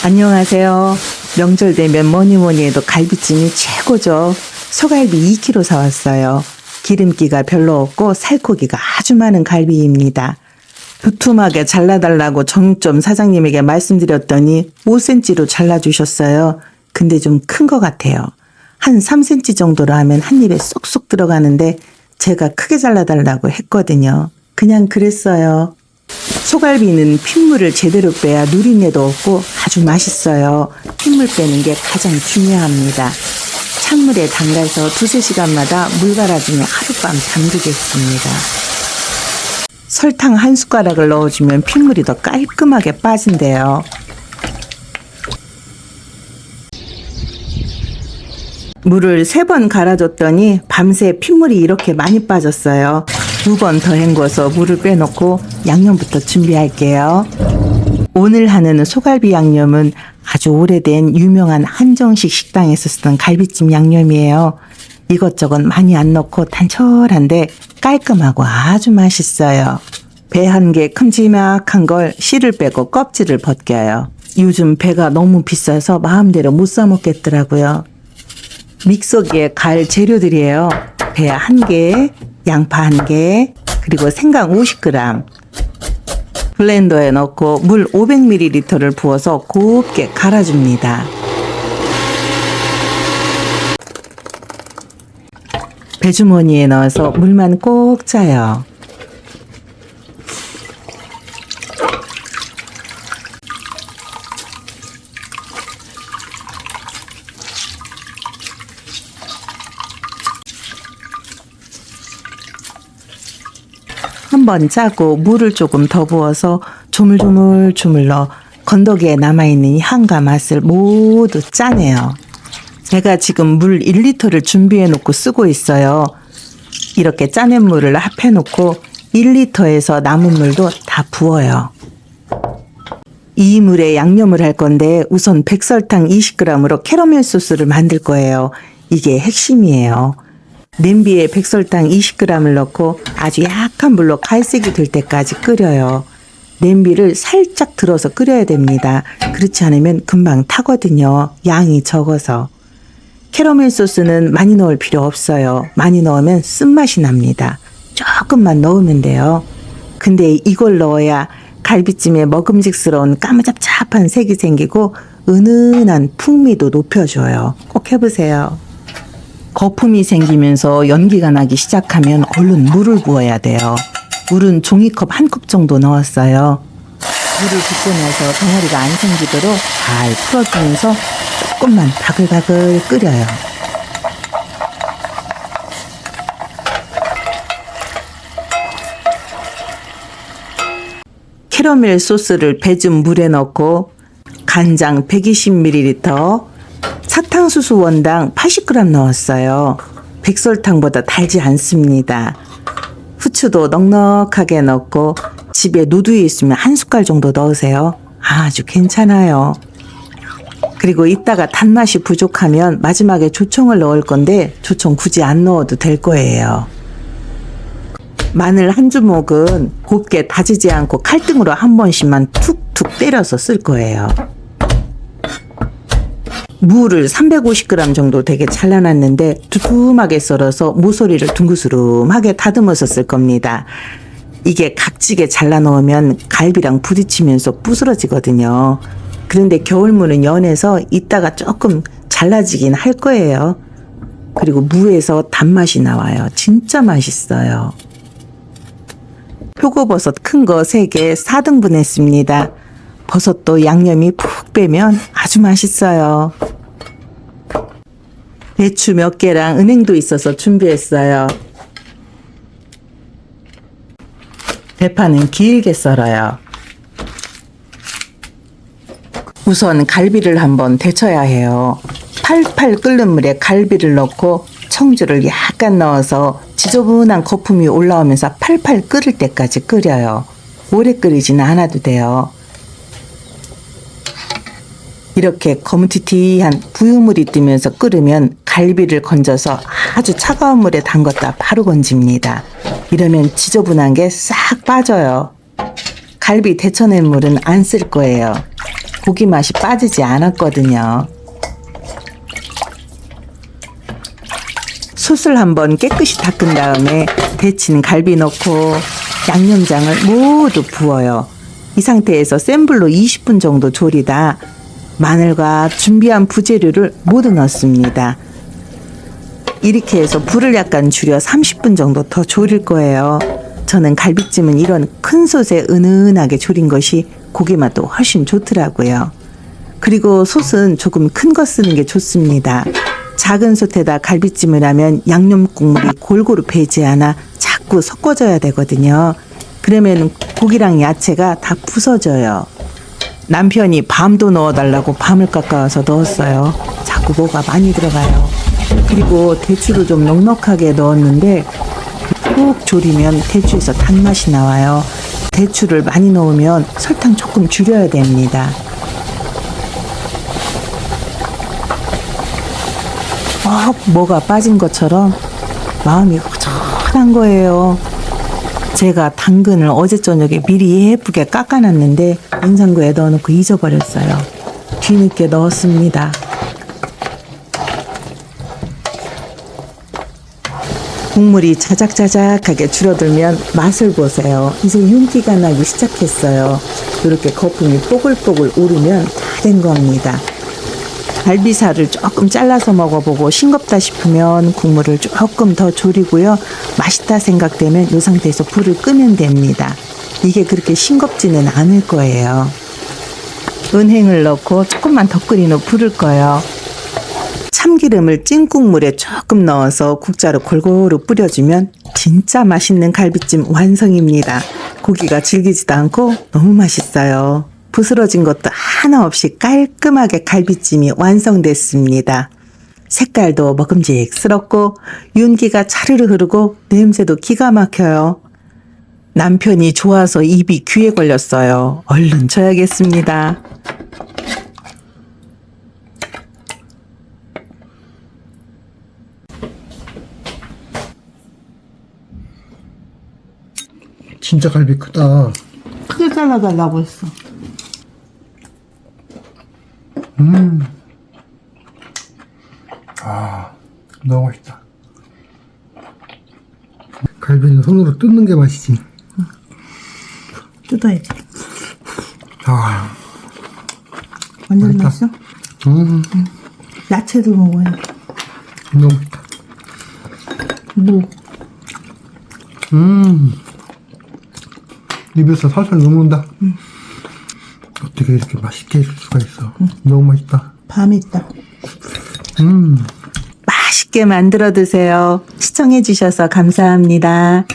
안녕하세요. 명절 되면 뭐니 해도 갈비찜이 최고죠. 소갈비 2kg 사왔어요. 기름기가 별로 없고 살코기가 아주 많은 갈비입니다. 두툼하게 잘라달라고 정육점 사장님에게 말씀드렸더니 5cm로 잘라주셨어요. 근데 좀 큰 것 같아요. 한 3cm 정도로 하면 한 입에 쏙쏙 들어가는데 제가 크게 잘라달라고 했거든요. 그냥 그랬어요. 소갈비는 핏물을 제대로 빼야 누린내도 없고 아주 맛있어요. 핏물 빼는 게 가장 중요합니다. 찬물에 담가서 2~3시간마다 물 갈아주며 하룻밤 잠그겠습니다. 설탕 1숟가락을 넣어주면 핏물이 더 깔끔하게 빠진대요. 물을 3번 갈아줬더니 밤새 핏물이 이렇게 많이 빠졌어요. 2번 더 헹궈서 물을 빼놓고 양념부터 준비할게요. 오늘 하는 소갈비 양념은 아주 오래된 유명한 한정식 식당에서 쓰던 갈비찜 양념이에요. 이것저것 많이 안 넣고 단촐한데 깔끔하고 아주 맛있어요. 배 한 개 큼지막한 걸 씨를 빼고 껍질을 벗겨요. 요즘 배가 너무 비싸서 마음대로 못 사 먹겠더라고요. 믹서기에 갈 재료들이에요. 배 1개, 양파 1개, 그리고 생강 50g. 블렌더에 넣고 물 500ml를 부어서 곱게 갈아줍니다. 배주머니에 넣어서 물만 꼭 짜요. 한번 짜고 물을 조금 더 부어서 조물조물 넣어 건더기에 남아있는 향과 맛을 모두 짜내요. 제가 지금 물 1리터를 준비해 놓고 쓰고 있어요. 이렇게 짜낸 물을 합해 놓고 1리터에서 남은 물도 다 부어요. 이 물에 양념을 할 건데 우선 백설탕 20g으로 캐러멜 소스를 만들 거예요. 이게 핵심이에요. 냄비에 백설탕 20g을 넣고 아주 약한 불로 갈색이 될 때까지 끓여요. 냄비를 살짝 들어서 끓여야 됩니다. 그렇지 않으면 금방 타거든요. 양이 적어서. 캐러멜 소스는 많이 넣을 필요 없어요. 많이 넣으면 쓴맛이 납니다. 조금만 넣으면 돼요. 근데 이걸 넣어야 갈비찜에 먹음직스러운 까무잡잡한 색이 생기고 은은한 풍미도 높여줘요. 꼭 해보세요. 거품이 생기면서 연기가 나기 시작하면 얼른 물을 부어야 돼요. 물은 종이컵 1컵 정도 넣었어요. 물을 붓고 나서 덩어리가 안 생기도록 잘 풀어주면서 조금만 바글바글 끓여요. 캐러멜 소스를 배준 물에 넣고 간장 120ml, 사탕수수 원당 80g 넣었어요. 백설탕보다 달지 않습니다. 후추도 넉넉하게 넣고 집에 누드에 있으면 1숟갈 정도 넣으세요. 아주 괜찮아요. 그리고 이따가 단맛이 부족하면 마지막에 조청을 넣을 건데 조청 굳이 안 넣어도 될 거예요. 마늘 한 주먹은 곱게 다지지 않고 칼등으로 한 번씩만 툭툭 때려서 쓸 거예요. 무를 350g 정도 되게 잘라놨는데 두툼하게 썰어서 모서리를 둥그스름하게 다듬어서 쓸 겁니다. 이게 각지게 잘라 넣으면 갈비랑 부딪히면서 부스러지거든요. 그런데 겨울무는 연해서 이따가 조금 잘라지긴 할 거예요. 그리고 무에서 단맛이 나와요. 진짜 맛있어요. 표고버섯 큰 거 3개 4등분 했습니다. 버섯도 양념이 푹 빼면 아주 맛있어요. 배추 몇 개랑 은행도 있어서 준비했어요. 대파는 길게 썰어요. 우선 갈비를 한번 데쳐야 해요. 팔팔 끓는 물에 갈비를 넣고 청주를 약간 넣어서 지저분한 거품이 올라오면서 팔팔 끓을 때까지 끓여요. 오래 끓이지는 않아도 돼요. 이렇게 거무튀튀한 부유물이 뜨면서 끓으면 갈비를 건져서 아주 차가운 물에 담갔다 바로 건집니다. 이러면 지저분한 게 싹 빠져요. 갈비 데쳐낸 물은 안 쓸 거예요. 고기 맛이 빠지지 않았거든요. 솥을 한번 깨끗이 닦은 다음에 데친 갈비 넣고 양념장을 모두 부어요. 이 상태에서 센 불로 20분 정도 졸이다 마늘과 준비한 부재료를 모두 넣습니다. 이렇게 해서 불을 약간 줄여 30분 정도 더 졸일 거예요. 저는 갈비찜은 이런 큰 솥에 은은하게 졸인 것이 고기 맛도 훨씬 좋더라고요. 그리고 솥은 조금 큰 거 쓰는 게 좋습니다. 작은 솥에다 갈비찜을 하면 양념 국물이 골고루 배지 않아 자꾸 섞어줘야 되거든요. 그러면 고기랑 야채가 다 부서져요. 남편이 밤도 넣어달라고 밤을 깎아서 넣었어요. 자꾸 뭐가 많이 들어가요. 그리고 대추를 좀 넉넉하게 넣었는데 푹 졸이면 대추에서 단맛이 나와요. 대추를 많이 넣으면 설탕 조금 줄여야 됩니다. 뭐가 빠진 것처럼 마음이 허전한 거예요. 제가 당근을 어제 저녁에 미리 예쁘게 깎아놨는데 냉장고에 넣어놓고 잊어버렸어요. 뒤늦게 넣었습니다. 국물이 자작자작하게 줄어들면 맛을 보세요. 이제 윤기가 나기 시작했어요. 이렇게 거품이 뽀글뽀글 오르면 다 된 겁니다. 갈비살을 조금 잘라서 먹어보고 싱겁다 싶으면 국물을 조금 더 졸이고요. 맛있다 생각되면 이 상태에서 불을 끄면 됩니다. 이게 그렇게 싱겁지는 않을 거예요. 은행을 넣고 조금만 더 끓인 후 불을 꺼요. 참기름을 찐국물에 조금 넣어서 국자로 골고루 뿌려주면 진짜 맛있는 갈비찜 완성입니다. 고기가 질기지도 않고 너무 맛있어요. 부스러진 것도 하나 없이 깔끔하게 갈비찜이 완성됐습니다. 색깔도 먹음직스럽고 윤기가 차르르 흐르고 냄새도 기가 막혀요. 남편이 좋아서 입이 귀에 걸렸어요. 얼른 줘야겠습니다. 진짜 갈비 크다. 크게 잘라달라고 했어. 너무 맛있다. 갈비는 손으로 뜯는 게 맛이지. 뜯어야지. 완전 맛있다. 맛있어? 야채도 먹어야 돼. 너무 맛있다. 뭐? 입에서 살살 녹는다. 어떻게 이렇게 맛있게 해줄 수가 있어. 너무 맛있다. 밤에 있다. 맛있게 만들어 드세요. 시청해 주셔서 감사합니다.